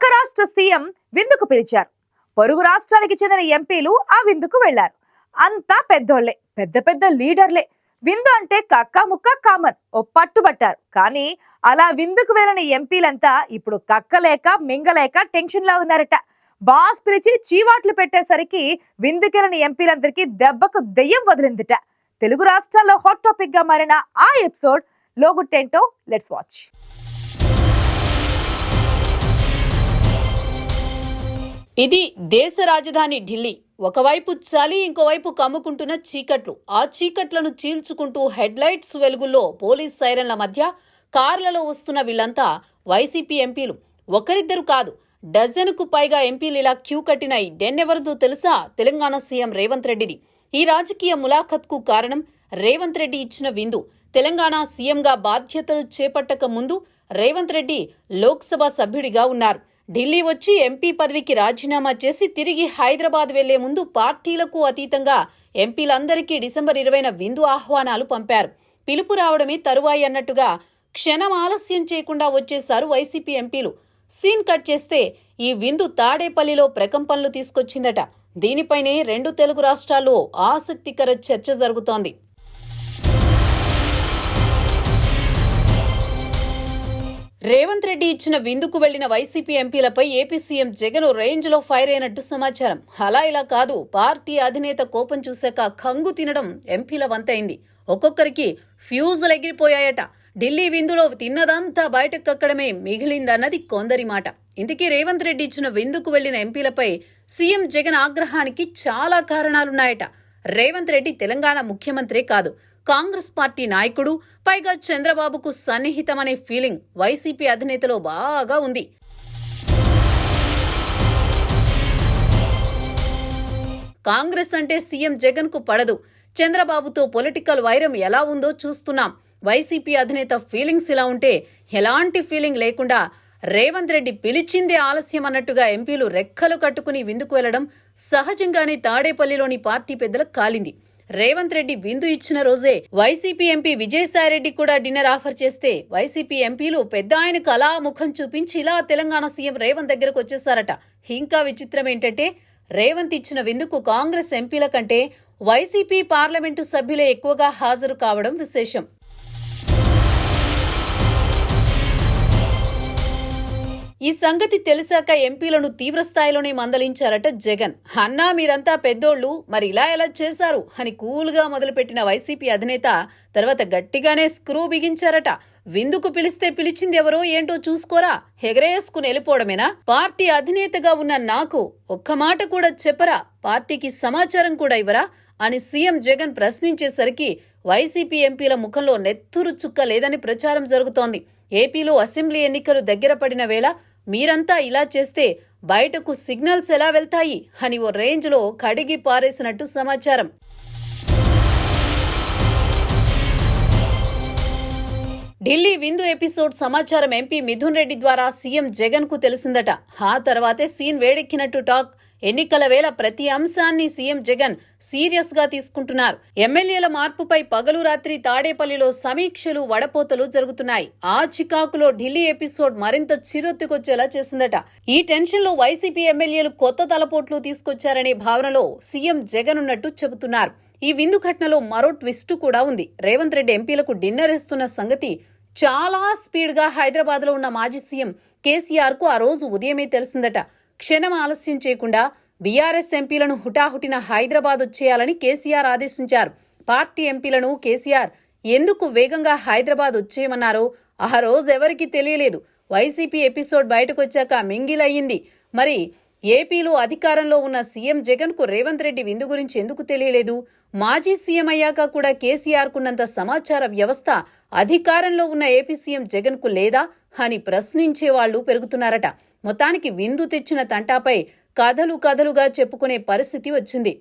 పక్క రాష్ట్ర సీఎం విందుకు పిలిచారు. పొరుగు రాష్ట్రానికి చెందిన ఎంపీలు ఆ విందుకు వెళ్లారు. అంతా పెద్దోళ్లే, పెద్ద పెద్ద లీడర్లే. విందు అంటే కక్క ముక్క కామన్, ఓ పట్టుబట్టారు. కానీ అలా విందుకు వెళ్ళిన ఎంపీలంతా ఇప్పుడు కక్కలేక మింగలేక టెన్షన్ లా ఉన్నారట. బాస్ పిలిచి చీవాట్లు పెట్టేసరికి విందుకెళ్ళిన ఎంపీలందరికీ దెబ్బకు దెయ్యం వదిలిందిట. తెలుగు రాష్ట్రాల్లో హాట్ టాపిక్ గా మారిన ఆ ఎపిసోడ్ లోగుట్టేంటో లెట్స్ వాచ్. ఇది దేశ రాజధాని ఢిల్లీ. ఒకవైపు చలి, ఇంకోవైపు కమ్ముకుంటున్న చీకట్లు. ఆ చీకట్లను చీల్చుకుంటూ హెడ్లైట్స్ వెలుగుల్లో పోలీస్ సైరన్ల మధ్య కార్లలో వస్తున్న వీళ్లంతా వైసీపీ ఎంపీలు. ఒకరిద్దరు కాదు, డజనుకు పైగా ఎంపీలు ఇలా క్యూ కట్టిన ఈ డెన్నెవరిదో తెలుసా? తెలంగాణ సీఎం రేవంత్ రెడ్డిది. ఈ రాజకీయ ములాఖత్కు కారణం రేవంత్ రెడ్డి ఇచ్చిన విందు. తెలంగాణ సీఎంగా బాధ్యతలు చేపట్టక ముందు రేవంత్ రెడ్డి లోక్సభ సభ్యుడిగా ఉన్నారు. ఢిల్లీ వచ్చి ఎంపీ పదవికి రాజీనామా చేసి తిరిగి హైదరాబాద్ వెళ్లే ముందు పార్టీలకు అతీతంగా ఎంపీలందరికీ డిసెంబర్ 20న విందు ఆహ్వానాలు పంపారు. పిలుపు రావడమే తరువాయి అన్నట్టుగా క్షణం ఆలస్యం చేయకుండా వచ్చేశారు వైసీపీ ఎంపీలు. సీన్ కట్ చేస్తే ఈ విందు తాడేపల్లిలో ప్రకంపనలు తీసుకొచ్చిందట. దీనిపైనే రెండు తెలుగు రాష్ట్రాల్లో ఆసక్తికర చర్చ జరుగుతోంది. రేవంత్ రెడ్డి ఇచ్చిన విందుకు వెళ్లిన వైసీపీ ఎంపీలపై ఏపీ సీఎం జగన్ రేంజ్ లో ఫైర్ అయినట్టు సమాచారం. అలా ఇలా కాదు, పార్టీ అధినేత కోపం చూశాక కంగు తినడం ఎంపీల వంతైంది. ఒక్కొక్కరికి ఫ్యూజులు ఎగిరిపోయాయట. ఢిల్లీ విందులో తిన్నదంతా బయటకు కక్కడమే మిగిలిందన్నది కొందరి మాట. ఇందుకే రేవంత్ రెడ్డి ఇచ్చిన విందుకు వెళ్లిన ఎంపీలపై సీఎం జగన్ ఆగ్రహానికి చాలా కారణాలున్నాయట. రేవంత్ రెడ్డి తెలంగాణ ముఖ్యమంత్రే కాదు, కాంగ్రెస్ పార్టీ నాయకుడు, పైగా చంద్రబాబుకు సన్నిహితమనే ఫీలింగ్ వైసీపీ అధినేతలో బాగా ఉంది. కాంగ్రెస్ అంటే సీఎం జగన్ కు పడదు. చంద్రబాబుతో పొలిటికల్ వైరం ఎలా ఉందో చూస్తున్నాం. వైసీపీ అధినేత ఫీలింగ్స్ ఇలా ఉంటే, ఎలాంటి ఫీలింగ్ లేకుండా రేవంత్ రెడ్డి పిలిచిందే ఆలస్యం అన్నట్టుగా ఎంపీలు రెక్కలు కట్టుకుని విందుకు వెళ్లడం సహజంగానే తాడేపల్లిలోని పార్టీ పెద్దలకు కాలింది. రేవంత్ రెడ్డి విందు ఇచ్చిన రోజే వైసీపీ ఎంపీ విజయసాయిరెడ్డి కూడా డిన్నర్ ఆఫర్ చేస్తే వైసీపీ ఎంపీలు పెద్ద ఆయనకు అలా ముఖం చూపించి ఇలా తెలంగాణ సీఎం రేవంత్ దగ్గరకు వచ్చేశారట. ఇంకా విచిత్రం ఏంటంటే, రేవంత్ ఇచ్చిన విందుకు కాంగ్రెస్ ఎంపీల కంటే వైసీపీ పార్లమెంటు సభ్యులే ఎక్కువగా హాజరు కావడం విశేషం. ఈ సంగతి తెలిసాక ఎంపీలను తీవ్రస్థాయిలోనే మందలించారట జగన్. అన్నా, మీరంతా పెద్దోళ్లు, మరి ఇలా ఎలా చేశారు అని కూల్గా మొదలుపెట్టిన వైసీపీ అధినేత తర్వాత గట్టిగానే స్క్రూ బిగించారట. విందుకు పిలిస్తే పిలిచింది ఎవరో ఏంటో చూసుకోరా, ఎగరేసుకుని వెళ్ళిపోవడమేనా? పార్టీ అధినేతగా ఉన్న నాకు ఒక్క మాట కూడా చెప్పరా? పార్టీకి సమాచారం కూడా ఇవ్వరా అని సీఎం జగన్ ప్రశ్నించేసరికి వైసీపీ ఎంపీల ముఖంలో నెత్తురు చుక్క లేదని ప్రచారం జరుగుతోంది. ఏపీలో అసెంబ్లీ ఎన్నికలు దగ్గర పడిన వేళ మీరంతా ఇలా చేస్తే బయటకు సిగ్నల్స్ ఎలా వెళ్తాయి అని ఓ రేంజ్లో కడిగి పారేసినట్టు సమాచారం. ఢిల్లీ విందు ఎపిసోడ్ సమాచారం ఎంపీ మిథున్ రెడ్డి ద్వారా సీఎం జగన్ కు తెలిసిందట. ఆ తర్వాతే సీన్ వేడెక్కినట్టు టాక్. ఎన్నికల వేళ ప్రతి అంశాన్ని సీఎం జగన్ సీరియస్ గా తీసుకుంటున్నారు. ఎమ్మెల్యేల మార్పుపై పగలు రాత్రి తాడేపల్లిలో సమీక్షలు, వడపోతలు జరుగుతున్నాయి. ఆ చికాకులో ఢిల్లీ ఎపిసోడ్ మరింత చిరెత్తుకొచ్చేలా చేసిందట. ఈ టెన్షన్ లో వైసీపీ ఎమ్మెల్యేలు కొత్త తలపోట్లు తీసుకొచ్చారనే భావనలో సీఎం జగన్ ఉన్నట్టు చెబుతున్నారు. ఈ విందు ఘటనలో మరో ట్విస్ట్ కూడా ఉంది. రేవంత్ రెడ్డి ఎంపీలకు డిన్నర్ ఇస్తున్న సంగతి చాలా స్పీడ్ గా హైదరాబాద్ లో ఉన్న మాజీ సీఎం కేసీఆర్ కు ఆ రోజు ఉదయమే తెలిసిందట. క్షణం ఆలస్యం చేయకుండా బీఆర్ఎస్ ఎంపీలను హుటాహుటిన హైదరాబాద్ వచ్చేయాలని కేసీఆర్ ఆదేశించారు. పార్టీ ఎంపీలను కేసీఆర్ ఎందుకు వేగంగా హైదరాబాద్ వచ్చేయమన్నారో ఆ రోజు ఎవరికీ తెలియలేదు. వైసీపీ ఎపిసోడ్ బయటకొచ్చాక మింగిలయ్యింది. మరి ఏపీలో అధికారంలో ఉన్న సీఎం జగన్ కు రేవంత్ రెడ్డి విందు గురించి ఎందుకు తెలియలేదు? మాజీ సీఎం అయ్యాక కూడా కేసీఆర్ కున్నంత సమాచార వ్యవస్థ అధికారంలో ఉన్న ఏపీ సీఎం జగన్ కు లేదా అని ప్రశ్నించే వాళ్లు పెరుగుతున్నారట. మొత్తానికి విందు తెచ్చిన తంటాపై కథలుగా చెప్పుకునే పరిస్థితి వచ్చింది.